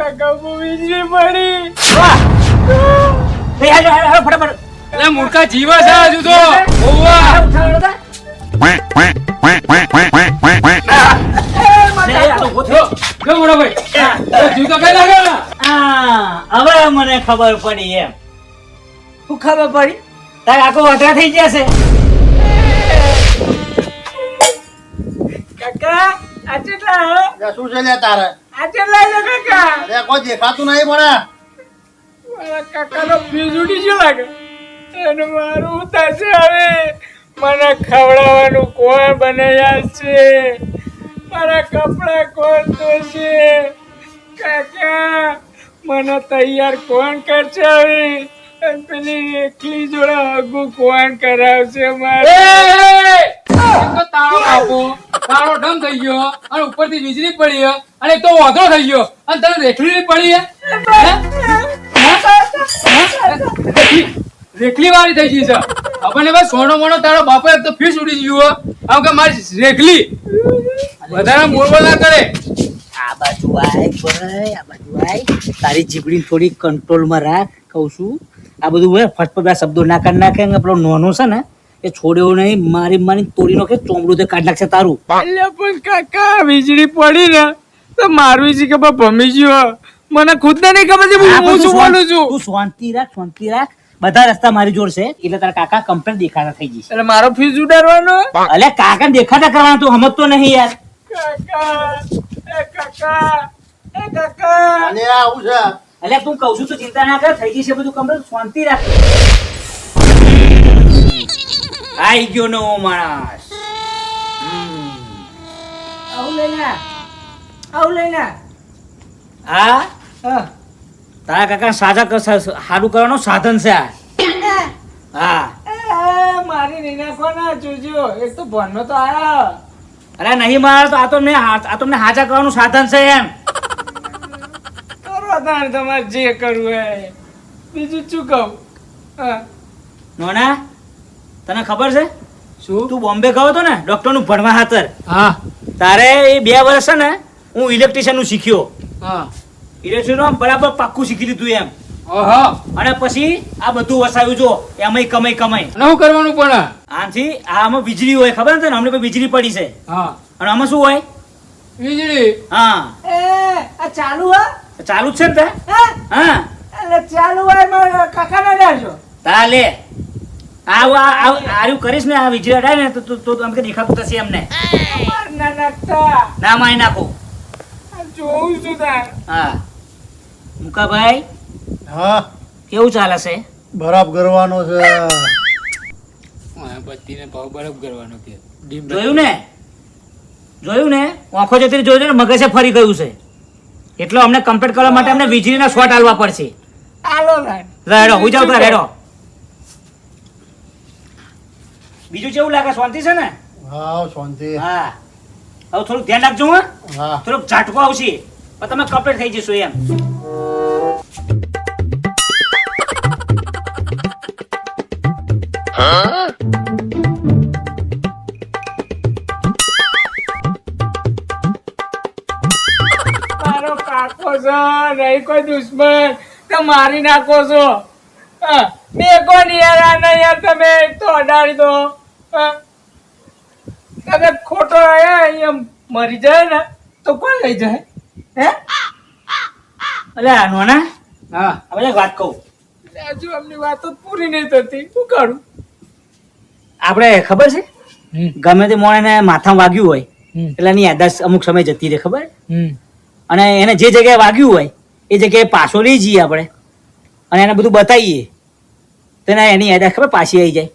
કાકા વીજળી પડી. ફટાફટ એટલે મૂર્ખા જીવ છે હજુ તો. ઓવા હવે મને ખબર પડી એમ. શું ખબર પડી? તારે આખો વધરા થઈ જશે. કાકા આ કેટલા શું છે લે તારે? આ કેટલા છે કાકા? લે કોઈ દેખાતું નહીં મને. મારા કાકાનો ફીસ ઉડી ગયો લાગે. અને મારું થશે હવે. મને ખવડાવવાનું કોણ બનાવ્યા છે? મારા કપડા કોણ ધોશે? કાકા મને તૈયાર કોણ કરશે હવે? અને પેલી એકલી જોડે હગું કોણ કરાવશે મારે? તાળો કાપો, તાળો ઢમ થઈ ગયો અને ઉપરથી વીજળી પડી અને તો વાંધો થઈ ગયો અને તને રેખલી પડી રેખલી વાળી થઈ ગઈ છે. આપણને બસ સોનો મોનો તારો બાપો એક તો ફીસ ઉડી ગયું આમ કે મારી રેખલી વધારે મોરબો ના કરે. આ બાજુ આય ભાઈ, આ બાજુ આય. તારી જીભડી થોડી કંટ્રોલમાં રાખ કહું છું. આ બધું હોય ફટફટ શબ્દો ના કાઢ નાખે. પેલો નોનો છે ને એ છોડ્યો નહીં, મારી તોડી નાખે, ચોમડું તે કાઢ નાખશે તારું. એટલે પણ કાકા વીજળી પડી ને તો મારું જ ખબર ભમી ગયો. મને ખુદ ને નહીં ખબર છે હું શું બોલું છું. તું શાંતિ રાખ, શાંતિ રાખ. બધા રસ્તા મારી જોડ છે એટલે તારા કાકા કમ્પ્લેટ દેખાતા થઈ જશે. એટલે મારો ફીસ ઉડાડવાનો? અલે કાકા દેખાતા કરવાના, તું સમજતો નહીં યાર. કાકા એ કાકા એ કાકા અને આવું છે. અલે તું કહું છું તો ચિંતા ના કર, થઈ જશે બધું કમ્પ્લેટ. શાંતિ રાખ. આઈ ગયો નવો માણસ. આવું લઈને આવું લઈને હા તારા કાકા સારું કરવાનું સાધન છે આ. હા મારી નીના કોના જોજો એક તો ભણનો તો આયા. અરે નહીં મારા તો આ તમને હાચા કરવાનું સાધન છે એમ. કરો તાર તમારે જે કરવું હોય. બીજું શું કહું? નોના તને ખબર છે શું? તું બોમ્બે ગયો હતો ને ડોક્ટર નું ભણવા ખાતર. હા તારે એ 2 વર્ષ છે ને હું ઇલેક્ટ્રિશિયન નું શીખ્યો. હા ઇલેક્ટ્રિશિયન બરાબર પાક્કું શીખી લીધું એમ. ઓહો અને પછી આ બધું વસાવ્યું જો એમાં કમાઈ શું કરવાનું પણ? આથી આમાં વીજળી હોય ખબર ને તને? હમણાં કોઈ વીજળી પડી છે હા અને આમાં શું હોય? વીજળી. હા આ ચાલુ હા ચાલુ જ છે ને તે? હા એટલે ચાલુ હોય મારા કાકા ના જાજો. તા લે આર્યું કરીશ ને આ વીજળી અડાય ને તો આમ કે દેખાતું થશે એમને. ના નાખતા ના મારી નાખો. જોઉં છું તાર. હા મુકાભાઈ હા કેવું ચાલે છે? બરાબર કરવાનો છે. બત્તીને ભાવ બરાબર કરવાનો કે જોયું ને આંખો જતી જોયું ને મગજે ફરી ગયું છે એટલે અમને કમ્પ્લીટ કરવા માટે અમને વીજળીના શોર્ટ આલવા પડશે. આલો લાઈન રેડો હું જાઉં તો રેડો. બીજું કેવું લાગે? શાંતિ છે ને? હા શાંતિ. હા હવે થોડુંક ધ્યાન રાખજો. હા હા થોડોક ઝાટકો આવશે પણ તમે કમ્પ્લીટ થઈ જશો એમ. મારો કાકો છે નહીં કોઈ દુશ્મન તો મારી નાખો છો. મેં કોણ યાર આને યાર તમે તો અડાડી દો. તમે ખોટો આયા અહીંયા મરી જાય ને તો કોણ લઈ જાય? હે અલ્યા નોના હા હવે એક વાત કહું. હજુ અમની વાતો પૂરી નહીં થતી. શું કરું? આપણે ખબર છે ગમે તે મોણે માથામાં વાગ્યું હોય એટલે એની યાદદાસ્ત અમુક સમય જતી રહે ખબર. અને એને જે જગ્યાએ વાગ્યું હોય એ જગ્યાએ પાછો લઈ જઈએ આપણે અને એને બધું બતાવીએ તો એની યાદદાસ્ત ખબર પાછી આવી જાય.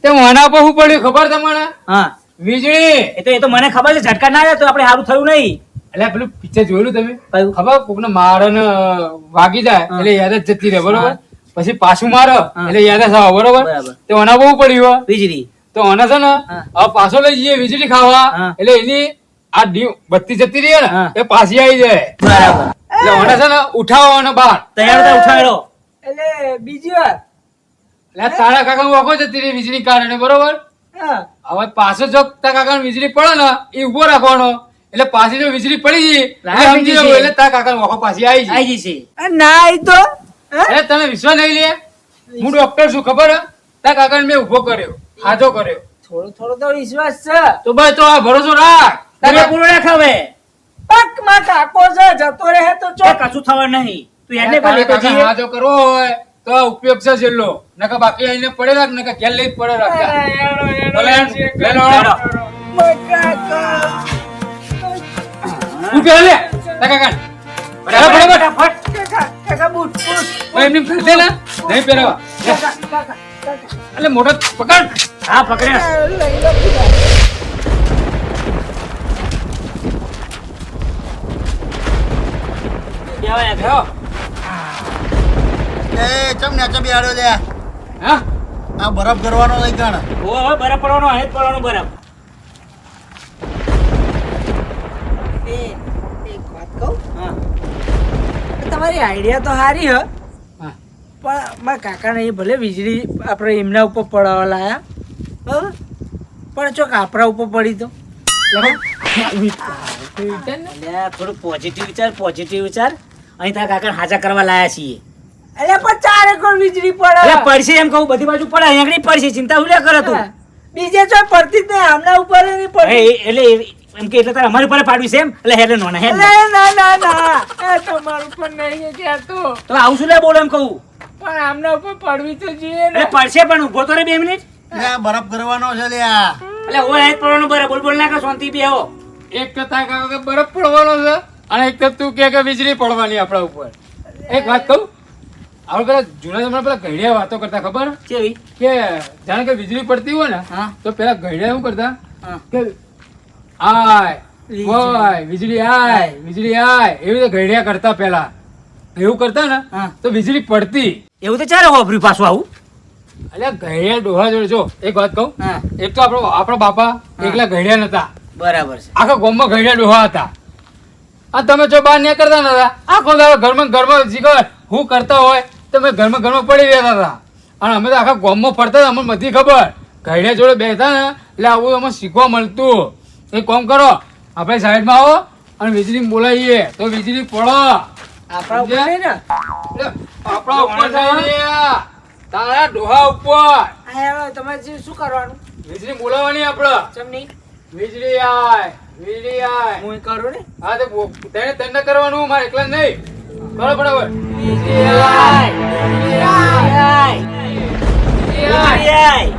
તે મોના પર શું પડ્યું ખબર તમને? હા વીજળી. એ તો મને ખબર છે. ઝટકા ના જાય તો આપણે સારું થયું નહીં. એટલે પેલું પિક્ચર જોયેલું તમે? કયું? ખબર કોકને મારે ને વાગી જાય એટલે યાદ જ જતી રહે બરોબર. પછી પાછું મારો એટલે યાદ જ આવે બરોબર. બરાબર. તો ઓના બહુ પડ્યું વીજળી તો ઓના છે ને હવે પાછો લઈ જઈએ વીજળી ખાવા એટલે એની આ બત્તી જતી રહી ને હા. એ પાછી આવી જાય બરાબર. એટલે ઓના છે ને ઉઠાવો અને બહાર તૈયાર હતા ઉઠાવેલો. એટલે બીજી વાર એટલે તારા કાકા હું આખો જતી રહી વીજળી કારણે બરોબર. હવે પાછો જો તારા કાકા વીજળી પડે ને એ ઉભો રાખવાનો એટલે પાછી જો વીજળી પડી ગઈ લાઈટ એટલે સમજી બીજી જવું, છે. એટલે તારા કાકા વખો પાછી આવી ગઈ. આઈ જશે. ના આઈ તો હે? અરે તને વિશ્વાસ નહીં લે, હું ડોક્ટર છું ખબર હે? તારા કાકાને મેં ઉભો કર્યો, હાજો કર્યો. થોડો થોડો તો વિશ્વાસ છે. તો બસ તો આ ભરોસો રાખ. તમે પૂરો રાખ હવે. પકમાં કાકો છે જતો રહે તો તો ચોક કશું થવાનું નહીં. તું એને તારા પણ લેતો કાકાને જઈએ. હાજો કરવો હોય તો આ ઉપયોગ છે છેલ્લો, નકર બાકી આઈને પડે રાખ, નકર ઘેર લઈ જ પડે રાખ. ભલે, લઈ લો. ઉભી હાલે, તારા કાકાને. બરાબર, બરાબર. ફટાફટ. કાકા બૂટ બૂટ ભાઈ એમને ખરીદે ને નહીં પહેરવા. એટલે મોટો પકડ. હા પકડ્યા. લઈ લો બેવાય બેહો. એ ચમ ને ચમ આડ્યો લે હા આ બરફ કરવાનો લઈ કાણ ઓ હવે બરફ પડવાનો હે જ પડવાનો બરફ. એક વાત કહું હા તમારી આઈડિયા તો સારી હ હા. પણ મારા કાકાને એ ભલે વીજળી આપણે એમના ઉપર પડાવવા લાયા બરાબર પણ ચોક આપણા ઉપર પડી તો અલ્યા થોડું પોઝિટિવ વિચાર. અહીં તારા કાકાને હાજા કરવા લાયા છીએ. એટલે પણ ચારે કોણ વીજળી અલ્યા પડે પડશે એમ કહું, બધી બાજુ પડે, અહીંયા આગળ પડશે, ચિંતા હું લે કરે તું. બીજે જો પડતી જ નહીં આમના ઉપર નહીં હે, પડતી એટલે એમ કે એટલે તારે અમારી ઉપર પાડવી છે એમ, એટલે હેડે નોના હેડ. અરે ના ના ના એ તમારું ઉપર નહીં કહેતો તો આવું શું લે બોલો એમ કહું. પણ આમના ઉપર પડવી તો જોઈએ ને એટલે પડશે પણ ઊભો તો રે 2 મિનિટ. આ બરફ કરવાનો છે લે આ એટલે ઓય હેડ પડવાનો બરાબર, બોલ ના કર, શાંતિ બેહો. એક તો તારા કાકા કે બરફ પડવાનો છે અને એક તો તું કે વીજળી પડવાની આપણા ઉપર. એક વાત કહું, આપણે પેલા જૂના જમાના પેલા ઘડિયા વાતો કરતા ખબર કેવી? કે જાણે કે વીજળી પડતી હોય ને હા તો પેલા ઘડિયા શું કરતા હા કે આય ઓય વીજળી આય વીજળી આય એવી રીતે ઘડિયા કરતા પેલા. એવું કરતા ને હા. તો વીજળી પડતી. એવું તો ચાલે વાપર્યું પાછું આવું. એટલે ઘડિયા ડોહા જોડે જો એક વાત કહું, હા એક તો આપણા બાપા એકલા ઘડિયા નતા, બરાબર છે. આખા ગામમાં ઘડિયા ડોહા હતા. આ તમે જો બહાર નીકળતા નતા, આખો દાડો ઘરમાં જીગર હું કરતા હોય તમે ઘરમાં પડી રહેતા હતા. અને અમે તો આખા ગામમાં ફરતા હતા, અમને બધી ખબર. ઘડિયા જોડે બેસતા ને એટલે આવું અમે શીખવા મળતું. એક કામ કરો, આપણે સાઈડમાં આવો અને વીજળી બોલાવીએ તો વીજળી પડો. આપણા ઉપર નહીં ને એટલે આપણા ઉપર નહીં, તારા ડોહા ઉપર આ હવે તમારે શું કરવાનું વીજળી બોલાવવાની આપણે. ચમની વીજળી આય વીજળી આય. હું કરું ને હા તો તેને કરવાનું, મારે એકલા નહીં. કરો બરાબર. વીજળી આય, વીજળી આય,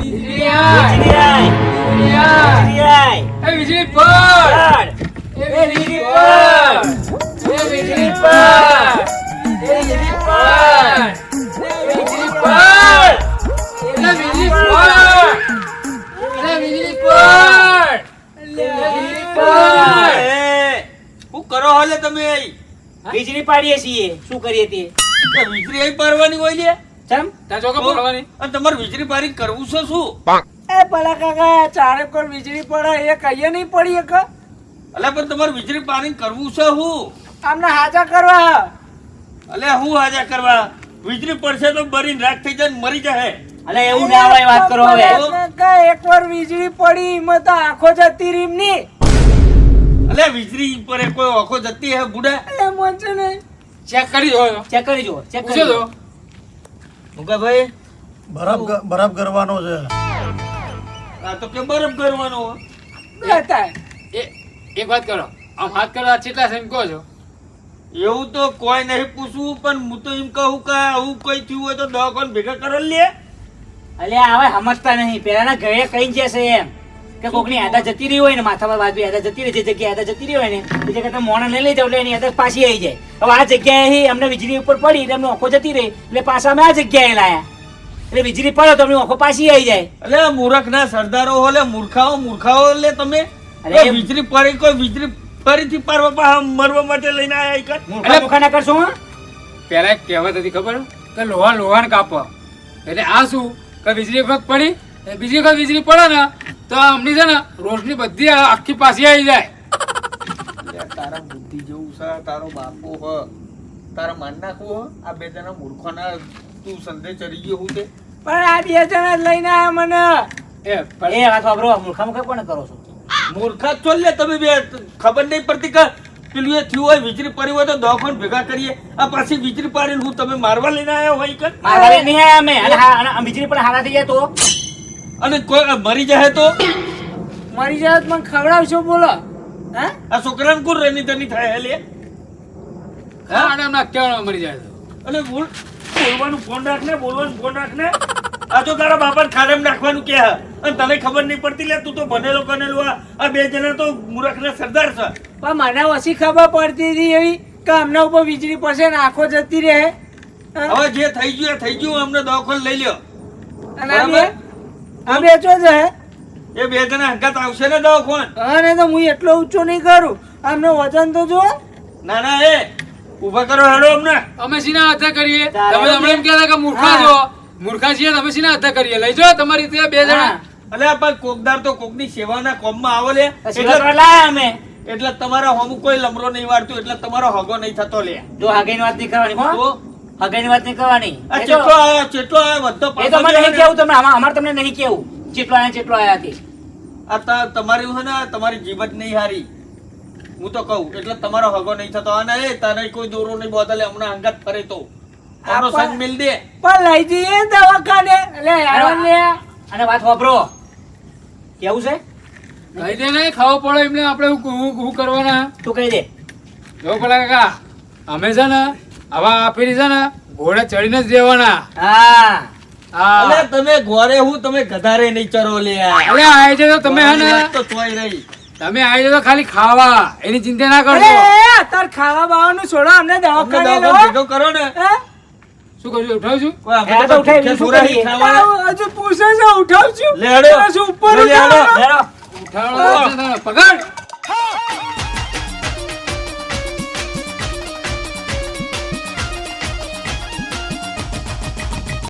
વીજળી વીજળી આય. આય, વીજળી આય. વીજળી આય, વીજળી આય. વીજળી આય. એ વીજળી પડ. પડ. એ વીજળી પડ. એ વીજળી પડ. એ વીજળી પડ. એ વીજળી પડ. એટલે વીજળી પડ. એટલે વીજળી પડ. એટલે વીજળી પડ. એ, શું કરો હાલે તમે અહીં? વીજળી પાડીએ છીએ, શું કરીએ તે? તો વીજળી અહીં પાડવાની હોય લે? ચમ? ત્યાં ચોકે બોલવાની. અને તમારે વીજળી પાડી કરવું છે શું? એ ભલા કાકા ચારે કોણ વીજળી પડે એ કહીએ નહીં પડી એક અલ્યા પણ તમારે વીજળી પાડી કરવું છે શું? આમને હાજા કરવા અલ્યા હું હાજા કરવા? વીજળી પડશે તો બરીને રાખ થઈ જાય ને મરી જાય. અલે એવું ના હોય, વાત કરો હવે. ભલા કાકા, એકવાર વીજળી પડી એમાં તો આંખો જતી રહી એમની અલ્યા વીજળી પર કોઈ આંખો જતી હે બુડા? એટલે મન છે ને ચેક કરી જો. ચેક કરી જુઓ, ચેક કરી પૂછો જુઓ. તો. મુકાભાઈ બરફ કરવાનો છે આ તો કેમ બરફ કરવાનો હો? બતાય એક વાત કરો, આમ હાથ કરવા કેટલા છે એમ કહો છો? એવું તો કોઈ નહીં પૂછવું પણ હું તો એમ કહું કે આવું કઈ થયું હોય તો દવાખાને ભેગા કરો લે. અલ્યા હવે સમજતા નહીં, પેલાના ઘરે કઈ જશે એમ કે કોકની આદા જતી રહી હોય ને માથામાં બાજુ આદા જતી રહી, જે જગ્યાએ આદા જતી રહી હોય ને એ જગ્યાએ તમે મોણા નહીં લઈ જાવ એટલે એની આદા પાછી આવી જાય. હવે આ જગ્યાએ અમને વીજળી ઉપર પડી એટલે અમને આંખો જતી રહી એટલે પાછા અમે આ જગ્યાએ લાયા, એટલે વીજળી પડે તો અમને આંખો પાછી આવી જાય. અલ્યા મૂર્ખ ના સરદારો હો લે, મૂર્ખાઓ લે તમે. અરે કોઈ વીજળી પડી, કોઈ વીજળી ફરીથી પારવા પાછા મરવા માટે લઈને આયા ઈ કર. મૂર્ખા ના કરશો હો? પેલા એક કહેવત હતી ખબર કે લોહાને કાપો. એટલે આ શું કે વીજળી વખત પડી, બીજી વખત વીજળી પડે ને તો અમની છે ને રોશની બધી આખી પાછી આવી જાય. અલ્યા તારા બુદ્ધિ જેવું છે, તારો બાપો હ, તારા માન નાખવું હ. આ બે જણા મૂર્ખોના તું સંદેશ ચડી ગયો હું તે. પણ આ બે જણા જ લઈને આયા મને એ પણ એ વાત વાપરો, મૂર્ખા મુખા કોને કરો છો? મૂર્ખા છો લે તમે બે ખબર નહીં પડતી કે પેલું એ થયું હોય વીજળી પડી હોય તો દવાખાને ભેગા કરીએ આ પાછી વીજળી પાડીને હું તમે મારવા લઈને આવ્યા હોય કે મારે નહીં આયા અમે અને આ વીજળી પણ હારા થઈ જાય તો અને કોઈ મરી જાય તો મરી જાય તો મને ખવડાવશો બોલો હા આ છોકરાને કોણ રેની તની થાય લે હા આના ના કેવા મરી જાય અને બોલવાનું ફોન રાખ ને આ તો તારા બાપાને ખાડમ નાખવાનું કે હા અને તને ખબર નહીં પડતી લે તું તો ભણેલો ગણેલો આ બે જણા તો મૂર્ખના સરદાર છે પણ મને ઓછી ખબર પડતી હતી એવી કે અમના ઉપર વીજળી પડશે ને આંખો જતી રહે હા? હવે જે થઈ ગયું એ થઈ ગયું અમને દવાખાને લઈ લ્યો અને આ બે ચો છે એ બે જણા હંગાત આવશે ને દવાખાને અને તો હું એટલો ઊંચો નહીં કરું આમને વજન તો જો ના ના એ ઊભા કરો હેડો અમને અમે સીના હત્યા કરીએ ચાલો. તમે હમણાં એમ કહેતા કે મૂર્ખા છો મૂર્ખા છીએ તમે સીના હત્યા કરીએ લઈ જાઓ તમારી ત્યાં બે જણા અલે આ પણ કોકદાર તો કોકની સેવાના કોમમાં આવો લે સેવા કરવા લાયા અમે એટલે તમારા હોમ કોઈ લમરો નહીં વાળતું એટલે તમારો હગો નહીં થતો લે જો હગાઈની વાત નહીં કરવાની હો તો હગાઈની વાત નહીં કરવાની આ એ તો- ચેટલો આયો બધો એ તો મને નહીં કેવું તમને અમારે તમને નહીં કેવું જેટલો આયા તે તમારી છે ને તમારી જીવત નહીં હારી હું તો કહું એટલે તમારો હગો નહીં થતો અને એ તને કોઈ દોરો નહીં બોતલે હમણાં અંગત ફરે તો આનો આપા- સંગ મિલ દે પણ લઈ જઈએ ને દવાખાને લે યાર લે અને વાત વાપરો કેવું છે કહી દે ને ખાવો પડે એમને આપણે હું કરવાના તું કહી દે જો પેલા કાકા અમે છે ને આવા આપેલી છે ને ઘોડે ચડીને જ રહેવાના હા હા અલે તમે ઘોરે હું તમે ગધારે નહીં ચરો લે અરે આય છે તો તમે હે ને તો ચોઈ રહી તમે આય છે તો ખાલી ખાવા એની ચિંતા ના અરે કરશો તાર ખાવા બાવાનું છોડો અમને અમને દવાખાને લો દવાખાને ભેગો કરો ને હે? શું કરશું ઉઠાવું છું કોઈ અમે આ તો ઉઠાય, ભૂખ્યા શું છોરા કરીએ? નહીં ખાવાના. હજુ પૂછે છે ઉઠાવશું લે હેડો. પેલા શું ઉપર લે હેડો. ઉઠાવવાનો? લેરો. ઉઠાડો પગાર